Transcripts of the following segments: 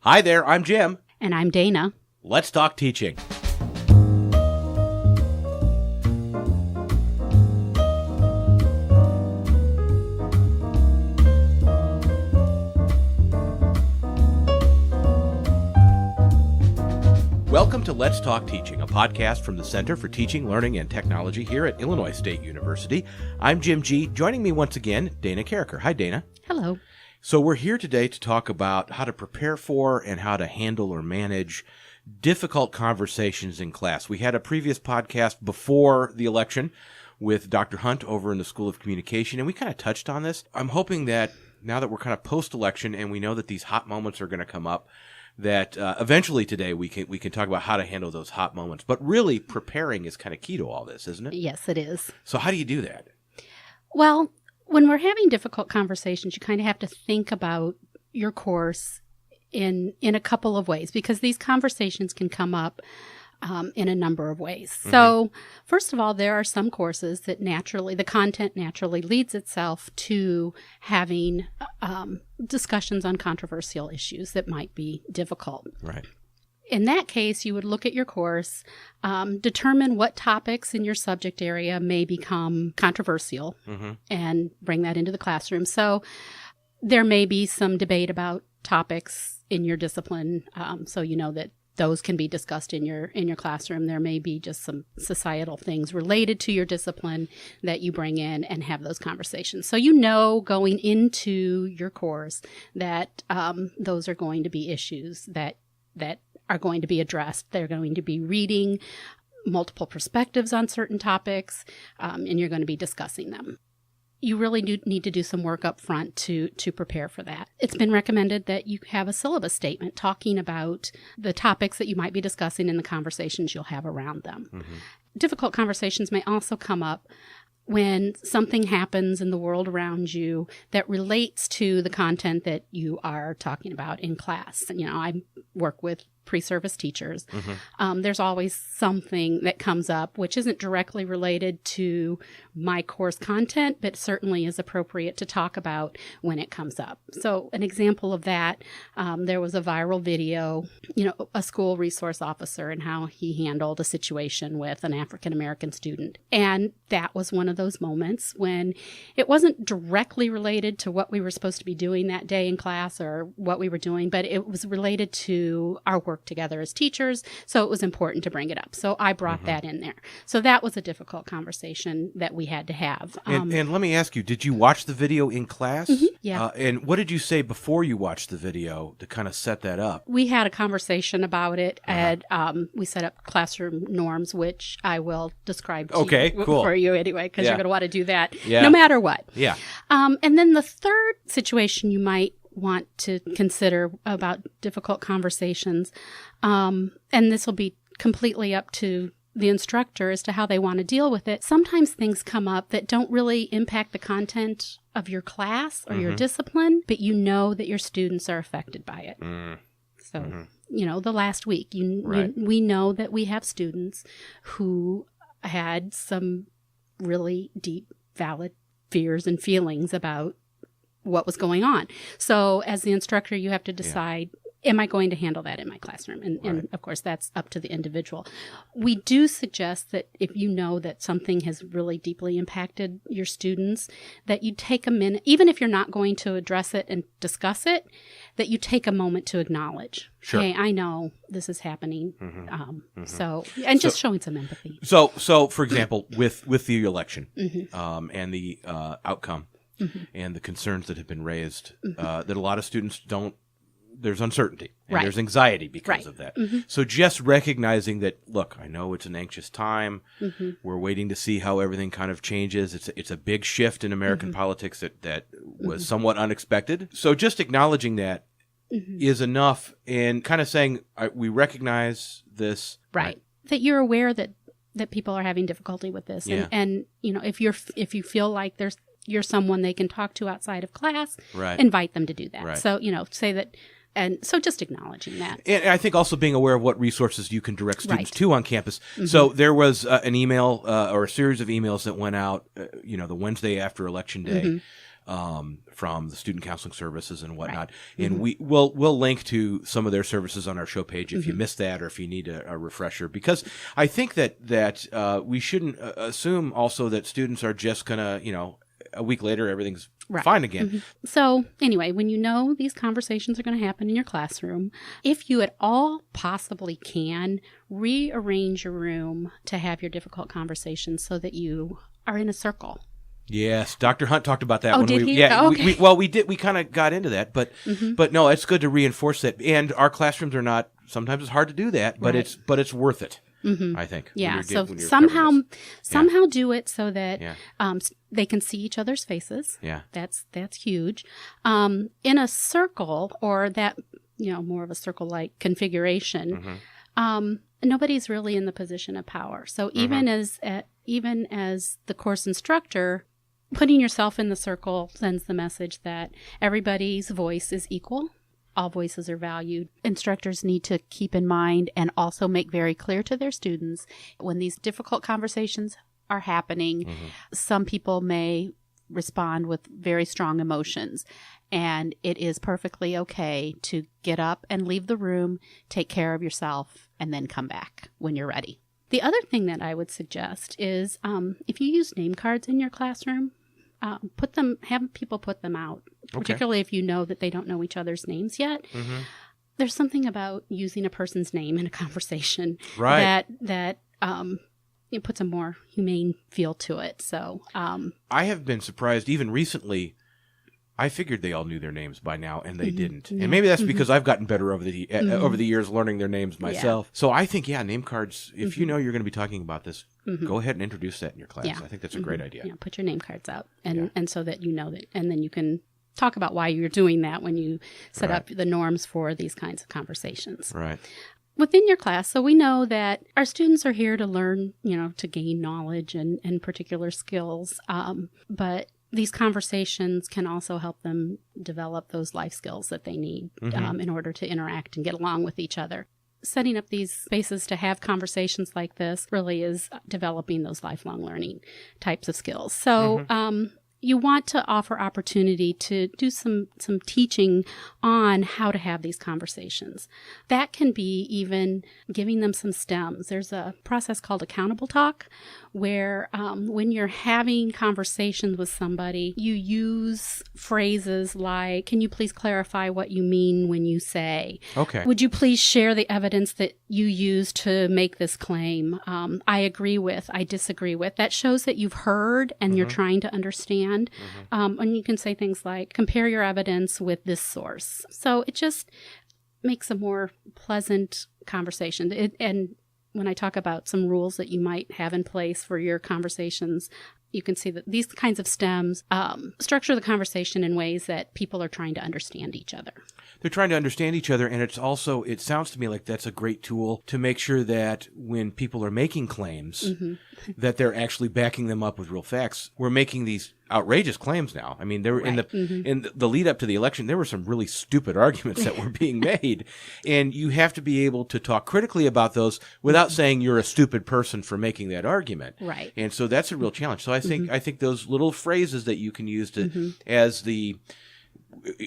Hi there, I'm Jim. And I'm Dana. Let's talk teaching. Welcome to Let's Talk Teaching, a podcast from the Center for Teaching, Learning, and Technology here at Illinois State University. I'm Jim G. Joining me once again, Dana Karraker. Hi, Dana. Hello. So we're here today to talk about how to prepare for and how to handle or manage difficult conversations in class. We had a previous podcast before the election with Dr. Hunt over in the School of Communication, and we kind of touched on this. I'm hoping that now that we're kind of post-election and we know that these hot moments are going to come up, that eventually today we can talk about how to handle those hot moments. But really, preparing is kind of key to all this, isn't it? Yes, it is. So how do you do that? Well, when we're having difficult conversations, you kind of have to think about your course in a couple of ways, because these conversations can come up in a number of ways. Mm-hmm. So first of all, there are some courses that the content naturally leads itself to having discussions on controversial issues that might be difficult. Right. In that case, you would look at your course, determine what topics in your subject area may become controversial, mm-hmm. and bring that into the classroom. So there may be some debate about topics in your discipline, so you know that those can be discussed in your classroom. There may be just some societal things related to your discipline that you bring in and have those conversations. So you know going into your course that those are going to be issues that are going to be addressed. They're going to be reading multiple perspectives on certain topics, and you're going to be discussing them. You really do need to do some work up front to prepare for that. It's been recommended that you have a syllabus statement talking about the topics that you might be discussing in the conversations you'll have around them. Mm-hmm. Difficult conversations may also come up when something happens in the world around you that relates to the content that you are talking about in class. You know, I work with pre-service teachers. Mm-hmm. There's always something that comes up which isn't directly related to my course content, but certainly is appropriate to talk about when it comes up. So an example of that, there was a viral video, a school resource officer and how he handled a situation with an African-American student. And that was one of those moments when it wasn't directly related to what we were supposed to be doing that day in class or what we were doing, but it was related to our work together as teachers, so it was important to bring it up. So I brought mm-hmm. that in there. So that was a difficult conversation that we had to have. And let me ask you, did you watch the video in class? Mm-hmm. Yeah. And what did you say before you watched the video to kind of set that up? We had a conversation about it, and we set up classroom norms, which I will describe to you, cool. for you anyway, because you're going to want to do that no matter what. Yeah. And then the third situation you might want to consider about difficult conversations, and this will be completely up to the instructor as to how they want to deal with it. Sometimes things come up that don't really impact the content of your class or mm-hmm. your discipline, but you know that your students are affected by it. Mm. So, mm-hmm. The last week, we know that we have students who had some really deep, valid fears and feelings about what was going on. So as the instructor, you have to decide, am I going to handle that in my classroom? And of course, that's up to the individual. We do suggest that if you know that something has really deeply impacted your students, that you take a minute, even if you're not going to address it and discuss it, that you take a moment to acknowledge, sure. Hey, I know this is happening. Mm-hmm. So showing some empathy. So for example, with the election mm-hmm. And the outcome, mm-hmm. and the concerns that have been raised, mm-hmm. That a lot of students there's uncertainty and there's anxiety because of that. Mm-hmm. So just recognizing that, look, I know it's an anxious time. Mm-hmm. We're waiting to see how everything kind of changes. It's a big shift in American mm-hmm. politics that was mm-hmm. somewhat unexpected. So just acknowledging that mm-hmm. is enough, and kind of saying, we recognize this. Right. That you're aware that people are having difficulty with this. Yeah. And if you feel like you're someone they can talk to outside of class, right. invite them to do that. Right. So, say that, and so just acknowledging that. And I think also being aware of what resources you can direct students right. to on campus. Mm-hmm. So there was an email or a series of emails that went out, the Wednesday after Election Day, mm-hmm. from the student counseling services and whatnot. Right. And we'll link to some of their services on our show page if you missed that or if you need a refresher, because I think that we shouldn't assume also that students are just going to, a week later, everything's fine again. So anyway, when you know these conversations are going to happen in your classroom, if you at all possibly can, rearrange your room to have your difficult conversations so that you are in a circle. Yes, Dr. Hunt talked about that. Oh, when did we, he? Yeah, Oh, okay. we kind of got into that, but no, it's good to reinforce that. And our classrooms are not. Sometimes it's hard to do that, but it's worth it. I think. Yeah. So somehow do it so that they can see each other's faces. Yeah. That's huge. In a circle, or that more of a circle-like configuration, nobody's really in the position of power. So even as the course instructor, putting yourself in the circle sends the message that everybody's voice is equal. All voices are valued. Instructors need to keep in mind and also make very clear to their students when these difficult conversations are happening, some people may respond with very strong emotions. And it is perfectly okay to get up and leave the room, take care of yourself, and then come back when you're ready. The other thing that I would suggest is if you use name cards in your classroom, have people put them out, particularly if you know that they don't know each other's names yet. There's something about using a person's name in a conversation that it puts a more humane feel to it. So I have been surprised even recently. I figured they all knew their names by now, and they didn't. And maybe that's because I've gotten better over the years learning their names myself. So I think, name cards, if you know you're going to be talking about this, go ahead and introduce that in your class. I think that's a great idea. Yeah, put your name cards out, and so that you know that, and then you can talk about why you're doing that when you set up the norms for these kinds of conversations. Right. Within your class, so we know that our students are here to learn, to gain knowledge and particular skills, but these conversations can also help them develop those life skills that they need in order to interact and get along with each other. Setting up these spaces to have conversations like this really is developing those lifelong learning types of skills. So you want to offer opportunity to do some teaching on how to have these conversations. That can be even giving them some stems. There's a process called accountable talk where when you're having conversations with somebody, you use phrases like, can you please clarify what you mean when you say? Okay. Would you please share the evidence that you use to make this claim? I agree with, I disagree with. That shows that you've heard and you're trying to understand. And you can say things like, compare your evidence with this source. So it just makes a more pleasant conversation. And when I talk about some rules that you might have in place for your conversations, you can see that these kinds of stems structure the conversation in ways that people are trying to understand each other. They're trying to understand each other, and it sounds to me like that's a great tool to make sure that when people are making claims, that they're actually backing them up with real facts. We're making these outrageous claims now. I mean, there were in the lead up to the election, there were some really stupid arguments that were being made, and you have to be able to talk critically about those without saying you're a stupid person for making that argument. Right. And so that's a real challenge. So I think those little phrases that you can use to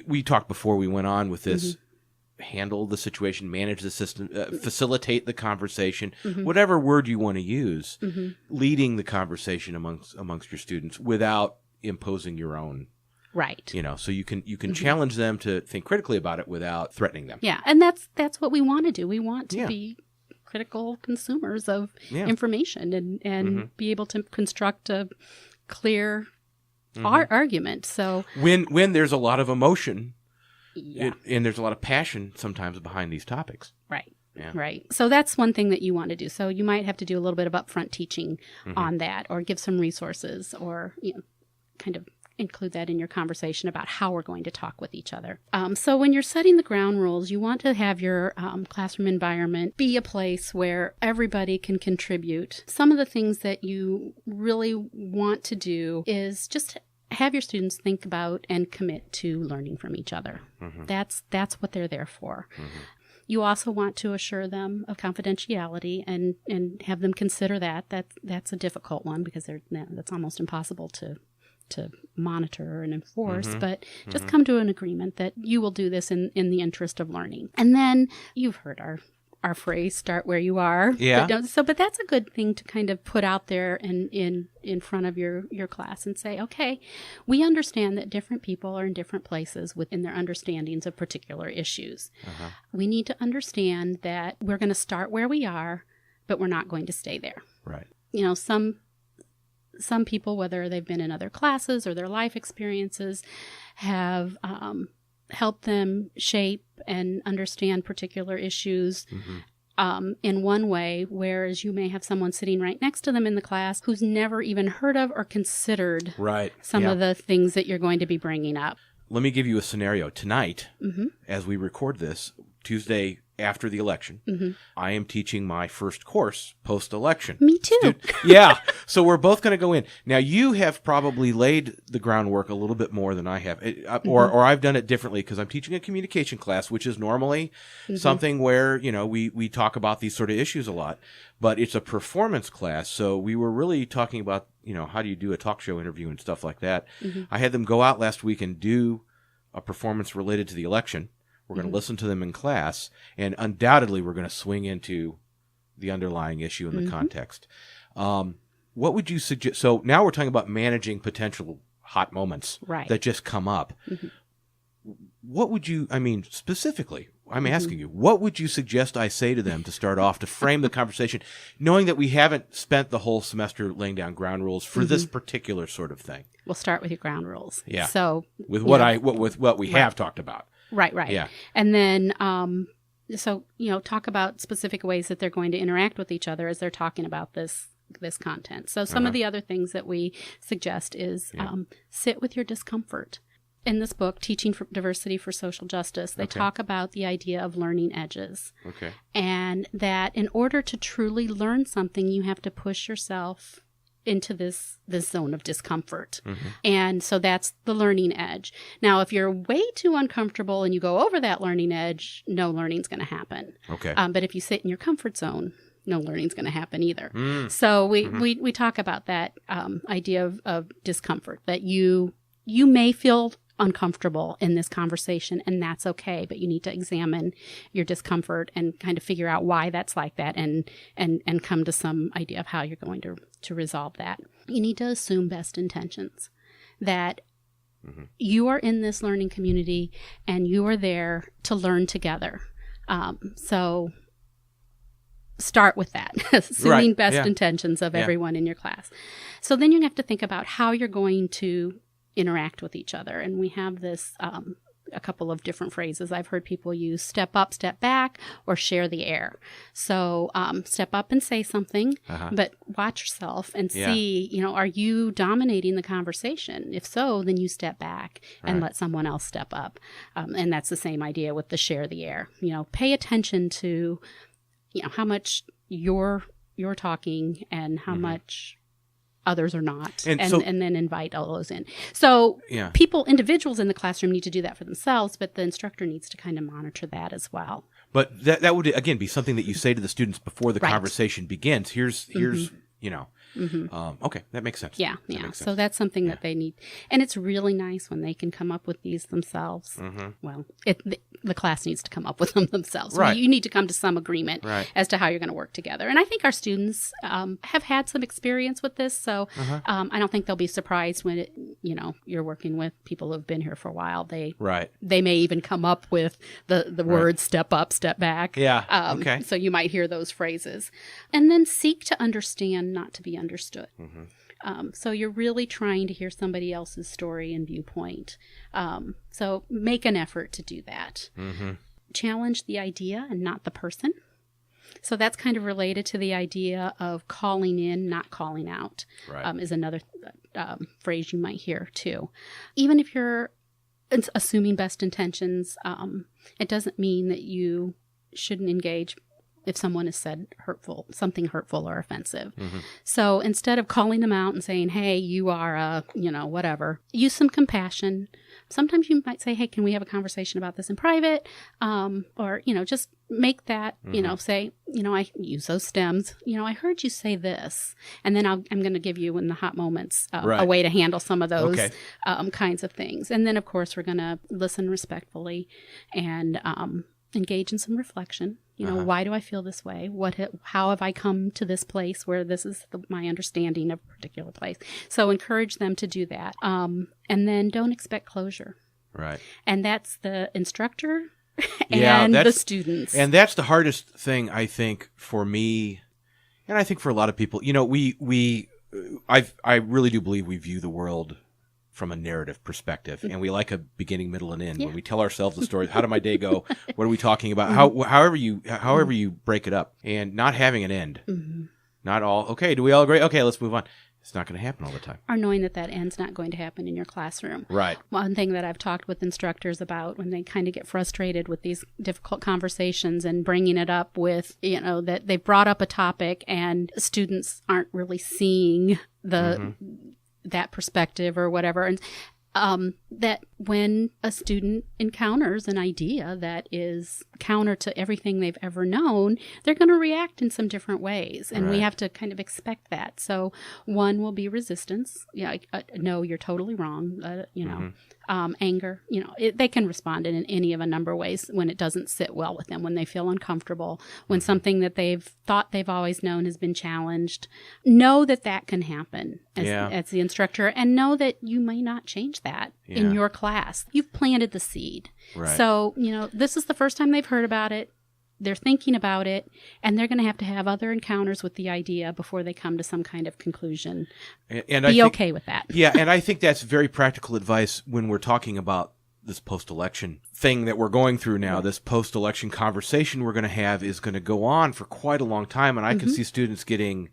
we talked before we went on with this. Handle the situation, manage the system, facilitate the conversation, whatever word you want to use, leading the conversation amongst your students without imposing your own. Right. So you can challenge them to think critically about it without threatening them. Yeah, and that's what we want to do. We want to be critical consumers of information and be able to construct a clear argument. So when there's a lot of emotion. And there's a lot of passion sometimes behind these topics. Right. Yeah. Right. So that's one thing that you want to do. So you might have to do a little bit of upfront teaching on that, or give some resources, or kind of include that in your conversation about how we're going to talk with each other. So when you're setting the ground rules, you want to have your classroom environment be a place where everybody can contribute. Some of the things that you really want to do is just have your students think about and commit to learning from each other. That's what they're there for. You also want to assure them of confidentiality and have them consider that. That's a difficult one because that's almost impossible to to monitor and enforce, but just come to an agreement that you will do this in the interest of learning. And then you've heard our phrase, start where you are. Yeah. But that's a good thing to kind of put out there in front of your class and say, okay, we understand that different people are in different places within their understandings of particular issues. We need to understand that we're going to start where we are, but we're not going to stay there. Right. You know, some people, whether they've been in other classes or their life experiences, have helped them shape and understand particular issues in one way, whereas you may have someone sitting right next to them in the class who's never even heard of or considered some of the things that you're going to be bringing up. Let me give you a scenario. Tonight, as we record this, Tuesday after the election, I am teaching my first course post-election. Me too. Yeah. So we're both going to go in. Now, you have probably laid the groundwork a little bit more than I have, or I've done it differently because I'm teaching a communication class, which is normally something where, you know, we talk about these sort of issues a lot, but it's a performance class. So we were really talking about, you know, how do you do a talk show interview and stuff like that. I had them go out last week and do a performance related to the election. We're going to listen to them in class, and undoubtedly we're going to swing into the underlying issue in the context. What would you suggest? So now we're talking about managing potential hot moments that just come up. What would you, I mean, specifically, I'm asking you, what would you suggest I say to them to start off to frame the conversation, knowing that we haven't spent the whole semester laying down ground rules for this particular sort of thing? We'll start with your ground rules. Yeah. So with what we have talked about. Right. Yeah. And then, so, you know, talk about specific ways that they're going to interact with each other as they're talking about this content. So some of the other things that we suggest is sit with your discomfort. In this book, Teaching for Diversity for Social Justice, they talk about the idea of learning edges. Okay. And that in order to truly learn something, you have to push yourself into this zone of discomfort. And so that's the learning edge. Now, if you're way too uncomfortable and you go over that learning edge, no learning's going to happen. Okay. But if you sit in your comfort zone, no learning's going to happen either. So we talk about that idea of discomfort, that you may feel uncomfortable in this conversation, and that's okay, but you need to examine your discomfort and kind of figure out why that's like that and come to some idea of how you're going to resolve that. You need to assume best intentions, that you are in this learning community and you are there to learn together. So start with that, assuming best intentions of everyone in your class. So then you have to think about how you're going to interact with each other. And we have this, a couple of different phrases. I've heard people use step up, step back, or share the air. So step up and say something, but watch yourself and see, you know, are you dominating the conversation? If so, then you step back and let someone else step up. And that's the same idea with the share the air. You know, pay attention to, you know, how much you're talking and how much others are not, and then invite all those in. So individuals in the classroom need to do that for themselves, but the instructor needs to kind of monitor that as well. But that would, again, be something that you say to the students before the conversation begins. Here's you know, okay, that makes sense. Yeah. So that's something that they need. And it's really nice when they can come up with these themselves. Well, the class needs to come up with them themselves. Right. You need to come to some agreement as to how you're going to work together. And I think our students have had some experience with this, so I don't think they'll be surprised when you're working with people who have been here for a while. They may even come up with the words step up, step back. Yeah. Okay. So you might hear those phrases. And then seek to understand, not to be understood. So you're really trying to hear somebody else's story and viewpoint. So make an effort to do that. Challenge the idea and not the person. So that's kind of related to the idea of calling in, not calling out, is another phrase you might hear too. Even if you're assuming best intentions, it doesn't mean that you shouldn't engage if someone has said something hurtful or offensive. So instead of calling them out and saying, hey, you are whatever, use some compassion. Sometimes you might say, hey, can we have a conversation about this in private? Or, just make that, say, I use those stems. I heard you say this. And then I'm going to give you in the hot moments a way to handle some of those kinds of things. And then, of course, we're going to listen respectfully and engage in some reflection. Why do I feel this way? How have I come to this place where this is my understanding of a particular place? So encourage them to do that. And then don't expect closure. Right. And that's the instructor and the students. And that's the hardest thing, I think, for me, and I think for a lot of people. I really do believe we view the world from a narrative perspective, and we like a beginning, middle, and end. When we tell ourselves the stories, how did my day go? What are we talking about? However you break it up, and not having an end. Not all, okay, do we all agree? Okay, let's move on. It's not going to happen all the time. Or knowing that end's not going to happen in your classroom. Right. One thing that I've talked with instructors about when they kind of get frustrated with these difficult conversations and bringing it up with, that they've brought up a topic and students aren't really seeing that perspective or whatever. And that when a student encounters an idea that is counter to everything they've ever known, they're going to react in some different ways. And we have to kind of expect that. So one will be resistance. No, you're totally wrong. Anger, they can respond in any of a number of ways when it doesn't sit well with them, when they feel uncomfortable, when something that they've thought they've always known has been challenged. Know that can happen as the instructor, and know that you may not change that in your class. You've planted the seed. Right. So, this is the first time they've heard about it. They're thinking about it, and they're going to have other encounters with the idea before they come to some kind of conclusion. And Be okay with that. Yeah, and I think that's very practical advice when we're talking about this post-election thing that we're going through now. This post-election conversation we're going to have is going to go on for quite a long time, and I can see students getting,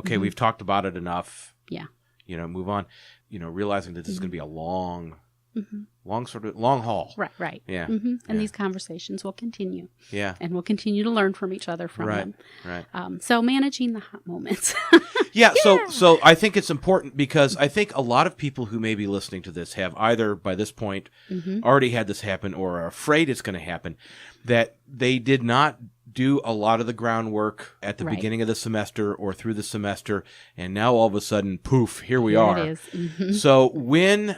we've talked about it enough. Yeah. Move on. Realizing that this is going to be a long haul. Right. Yeah. And these conversations will continue. Yeah. And we'll continue to learn from each other from them. Right. So managing the hot moments. So I think it's important because I think a lot of people who may be listening to this have either by this point already had this happen or are afraid it's going to happen, that they did not do a lot of the groundwork at the beginning of the semester or through the semester, and now all of a sudden, poof, here we are. It is. So when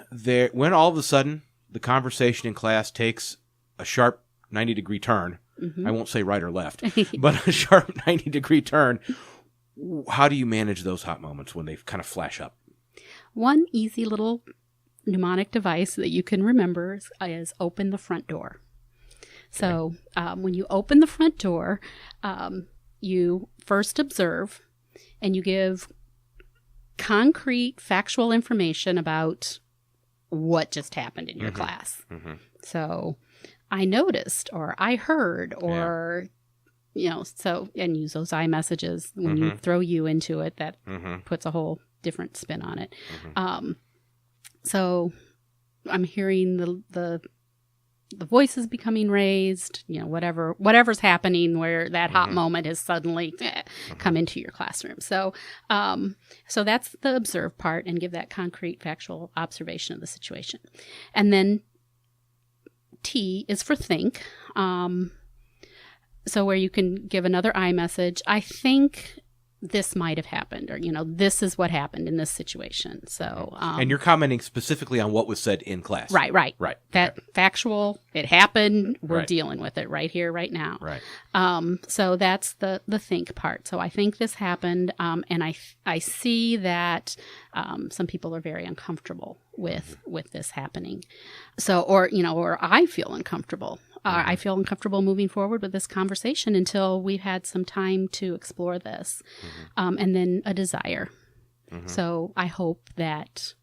all of a sudden the conversation in class takes a sharp 90-degree turn, I won't say right or left, but a sharp 90-degree turn, how do you manage those hot moments when they kind of flash up? One easy little mnemonic device that you can remember is open the front door. So when you open the front door, you first observe and you give concrete, factual information about what just happened in your class. So I noticed, or I heard, or, and use those I messages when you throw you into it. That puts a whole different spin on it. So I'm hearing the voices becoming raised, whatever's happening where that hot moment has suddenly come into your classroom. So so that's the observe part, and give that concrete, factual observation of the situation. And then T is for think. So where you can give another I message. I think this might have happened, or, this is what happened in this situation. So, and you're commenting specifically on what was said in class. Right. That factual, it happened. We're dealing with it right here, right now. Right. So that's the think part. So I think this happened. And I see that, some people are very uncomfortable with this happening. So, or I feel uncomfortable. I feel uncomfortable moving forward with this conversation until we've had some time to explore this. And then a desire. So I hope that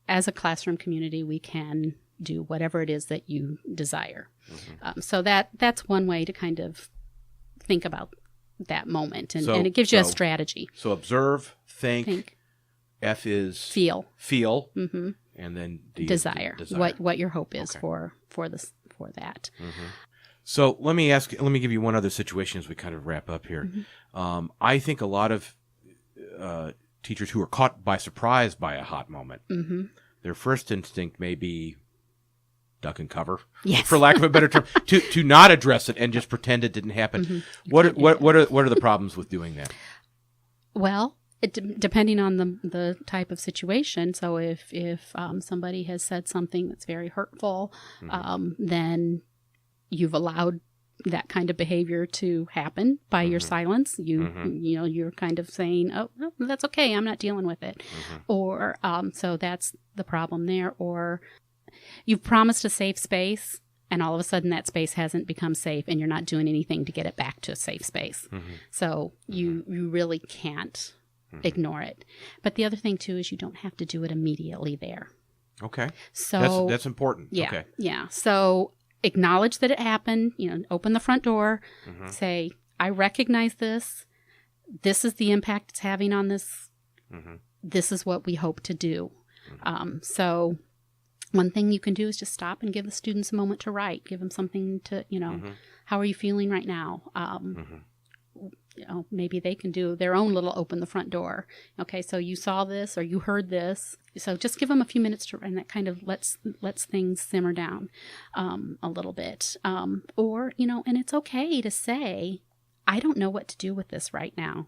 as a classroom community, we can do whatever it is that you desire. So that's one way to kind of think about that moment. And it gives you a strategy. So observe, think. F is feel. And then D desire. Is desire. What your hope is for that. So let me give you one other situation as we kind of wrap up here. I think a lot of teachers who are caught by surprise by a hot moment, their first instinct may be, duck and cover, yes. for lack of a better term, to not address it and just pretend it didn't happen. Mm-hmm. What are the problems with doing that? Well, depending on the type of situation. So if somebody has said something that's very hurtful, then you've allowed that kind of behavior to happen by your silence. You're kind of saying, oh, no, that's okay, I'm not dealing with it. Or so that's the problem there. Or you've promised a safe space, and all of a sudden that space hasn't become safe, and you're not doing anything to get it back to a safe space. So you really can't ignore it. But the other thing too is you don't have to do it immediately there. Okay. So that's important. Yeah. Okay. Yeah. So acknowledge that it happened, open the front door, say, I recognize this. This is the impact it's having on this. This is what we hope to do. So one thing you can do is just stop and give the students a moment to write. Give them something to, how are you feeling right now? Maybe they can do their own little open the front door. Okay, so you saw this or you heard this. So just give them a few minutes and that kind of lets things simmer down a little bit. Or, and it's okay to say, I don't know what to do with this right now.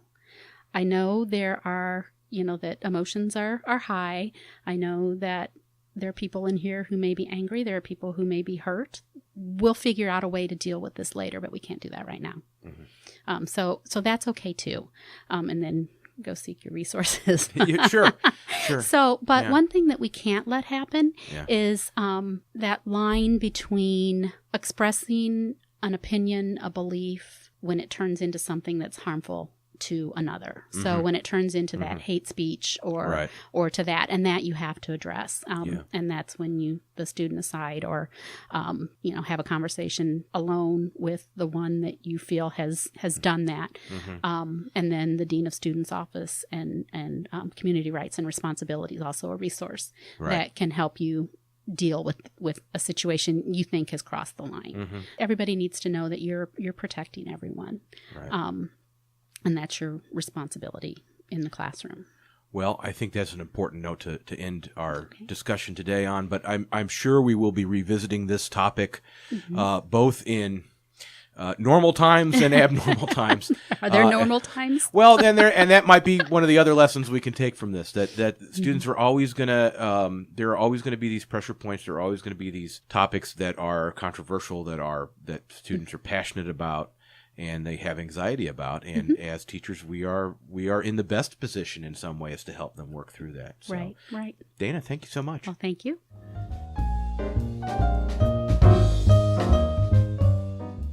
I know there are, that emotions are high. I know that there are people in here who may be angry. There are people who may be hurt. We'll figure out a way to deal with this later, but we can't do that right now. So that's okay too. And then go seek your resources. Sure. So, but one thing that we can't let happen is that line between expressing an opinion, a belief, when it turns into something that's harmful to another. So when it turns into that hate speech or to that, and that you have to address. And that's when the student aside or, have a conversation alone with the one that you feel has done that. And then the Dean of Students Office and Community Rights and Responsibility is also a resource that can help you deal with a situation you think has crossed the line. Everybody needs to know that you're protecting everyone. And that's your responsibility in the classroom. Well, I think that's an important note to end our discussion today on, but I'm sure we will be revisiting this topic both in normal times and abnormal times. Are there normal times? Well, and that might be one of the other lessons we can take from this, that students are always going to, there are always going to be these pressure points. There are always going to be these topics that are controversial, that students are passionate about and they have anxiety about. And as teachers, we are in the best position in some ways to help them work through that. So, right. Dana, thank you so much. Well, thank you.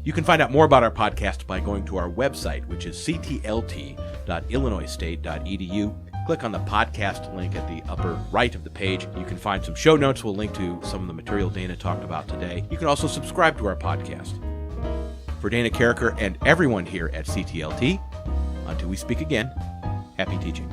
You can find out more about our podcast by going to our website, which is ctlt.illinoisstate.edu. Click on the podcast link at the upper right of the page. You can find some show notes. We'll link to some of the material Dana talked about today. You can also subscribe to our podcast. For Dana Karraker and everyone here at CTLT, until we speak again, happy teaching.